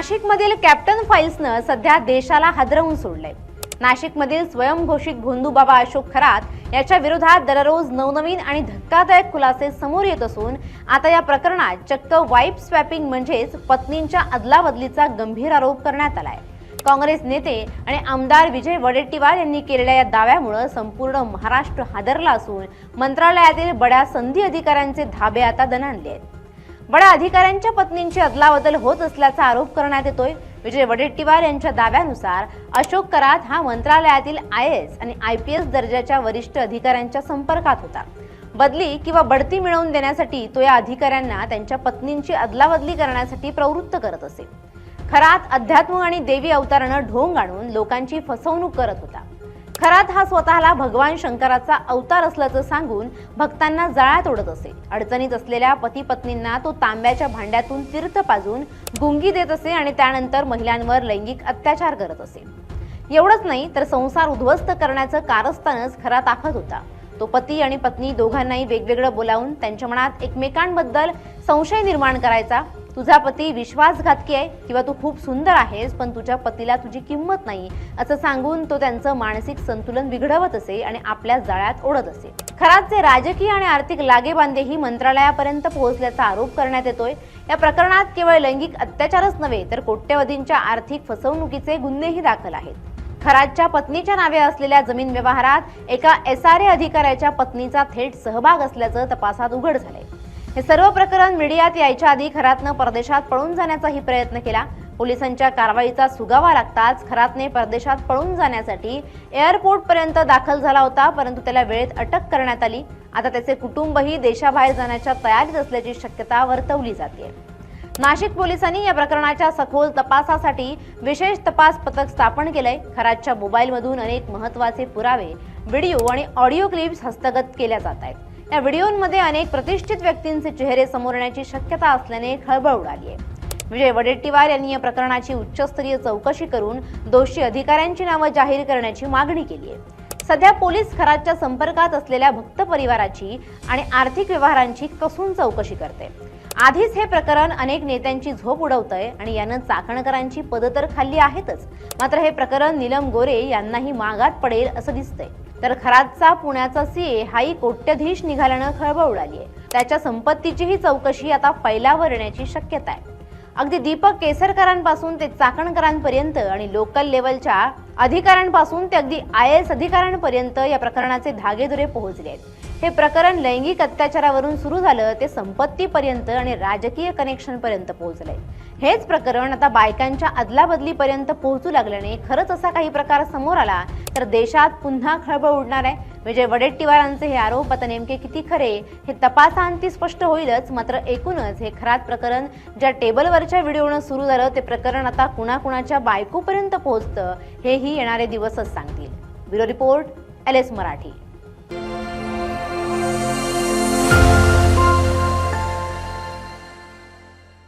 नाशिकमधील कॅप्टन फाईल्सनं सध्या देशाला हादरवून सोडलंय। नाशिकमधील स्वयंघोषित भोंदूबाबा अशोक खरात याच्या विरोधात दररोज नवनवीन आणि धक्कादायक खुलासे समोर येत असून आता या प्रकरणात चक्क वाईफ स्वॅपिंग म्हणजेच पत्नींच्या अदलाबदलीचा गंभीर आरोप करण्यात आलाय। काँग्रेस नेते आणि आमदार विजय वडेट्टीवार यांनी केलेल्या या दाव्यामुळे संपूर्ण महाराष्ट्र हादरला असून मंत्रालयातील बड्या संधी अधिकाऱ्यांचे धाबे आता दणाणले आहेत। बड्या अधिकाऱ्यांच्या पत्नींची अदलाबदल होत असल्याचा आरोप करण्यात येतोय। विजय वडेट्टीवार यांच्या दाव्यानुसार अशोक खरात हा मंत्रालयातील IAS आणि IPS दर्जाच्या वरिष्ठ अधिकाऱ्यांच्या संपर्कात होता। बदली किंवा बढती मिळवून देण्यासाठी तो या अधिकाऱ्यांना त्यांच्या पत्नींची अदलाबदली करण्यासाठी प्रवृत्त करत असे। खरात अध्यात्म आणि देवी अवतारानं ढोंग आणून लोकांची फसवणूक करत होता। खरात हा स्वतःला भगवान शंकराचा अवतार असल्याचं सांगून भक्तांना जाळ्यात ओढत असे। अडचणीत असलेल्या पती पत्नींना तो तांब्याच्या भांड्यातून तीर्थ पाजून गुंगी देत असे आणि त्यानंतर महिलांवर लैंगिक अत्याचार करत असे। एवढंच नाही तर संसार उद्ध्वस्त करण्याचं कारस्थानच खरात आखत होता। तो पती आणि पत्नी दोघांनाही वेगवेगळं बोलावून त्यांच्या मनात एकमेकांबद्दल संशय निर्माण करायचा। तुझा पती विश्वासघातकी आहे किंवा तू खूप सुंदर आहेस पण तुझ्या पतीला तुझी किंमत नाही असं सांगून तो त्यांचं मानसिक संतुलन बिघडवत असे आणि आपल्या जाळ्यात ओढत असे। खरातचे राजकीय आणि आर्थिक लागेबांधेही मंत्रालयापर्यंत पोहोचल्याचा आरोप करण्यात येतोय। या प्रकरणात केवळ लैंगिक अत्याचारच नव्हे तर कोट्यवधींच्या आर्थिक फसवणुकीचे गुन्हेही दाखल आहेत। खरातच्या पत्नीच्या नावे असलेल्या जमीन व्यवहारात एका SRA अधिकाऱ्याच्या पत्नीचा थेट सहभाग असल्याचं तपासात उघड झालंय। हे सर्व प्रकरण मीडियात यायच्या आधी खरातनं परदेशात पळून जाण्याचाही प्रयत्न केला। पोलिसांच्या कारवाईचा सुगावा लागताच खरातने परदेशात पळून जाण्यासाठी एअरपोर्ट पर्यंत दाखल झाला होता, परंतु त्याला वेळेत अटक करण्यात आली। आता त्याचे कुटुंबही देशाबाहेर जाण्याच्या तयारीत असल्याची शक्यता वर्तवली जाते। नाशिक पोलिसांनी या प्रकरणाच्या सखोल तपासासाठी विशेष तपास पथक स्थापन केलंय। खरातच्या मोबाईलमधून अनेक महत्त्वाचे पुरावे, व्हिडिओ आणि ऑडिओ क्लिप्स हस्तगत केल्या जात आहेत। या व्हिडिओमध्ये अनेक प्रतिष्ठित व्यक्तींचे चेहरे समोर येण्याची शक्यता असल्याने खळबळ उडाली आहे। विजय वडेट्टीवार यांनी या प्रकरणाची उच्चस्तरीय चौकशी करून दोषी अधिकाऱ्यांची नावं जाहीर करण्याची मागणी केली आहे। सध्या पोलीस खरातच्या संपर्कात असलेल्या भक्त परिवाराची आणि आर्थिक व्यवहारांची कसून चौकशी करते। आधीच हे प्रकरण अनेक नेत्यांची झोप उडवतंय आणि यानं चाकणकरांची पदं तर खाल्ली आहेतच, मात्र हे प्रकरण नीलम गोरे यांनाही मागात पडेल असं दिसतंय। तर खरातचा पुण्याचा CA हाही कोट्यधीश निघाल्यानं खळबळ उडाली आहे। त्याच्या संपत्तीचीही चौकशी आता फैलावर येण्याची शक्यता आहे। अगदी दीपक केसरकरांपासून ते चाकणकरांपर्यंत आणि लोकल लेवलच्या अधिकाऱ्यांपासून ते अगदी IAS अधिकाऱ्यांपर्यंत या प्रकरणाचे धागेदोरे पोहोचले आहेत। हे प्रकरण लैंगिक अत्याचारावरून सुरू झालं ते संपत्तीपर्यंत आणि राजकीय कनेक्शनपर्यंत पोहोचलंय। हेच प्रकरण आता बायकांच्या अदलाबदलीपर्यंत पोहोचू लागल्याने खरंच असा काही प्रकार समोर आला तर देशात पुन्हा खळबळ उडणार आहे। विजय वडेट्टीवारांचे हे आरोप आता नेमके किती खरे हे तपासांती स्पष्ट होईलच, मात्र एकूणच हे खरात प्रकरण ज्या टेबलवरच्या व्हिडिओनं सुरू झालं ते प्रकरण आता कुणाकुणाच्या बायकोपर्यंत पोहोचतं हेही येणारे दिवसच सांगतील। Bureau report LS Marathi.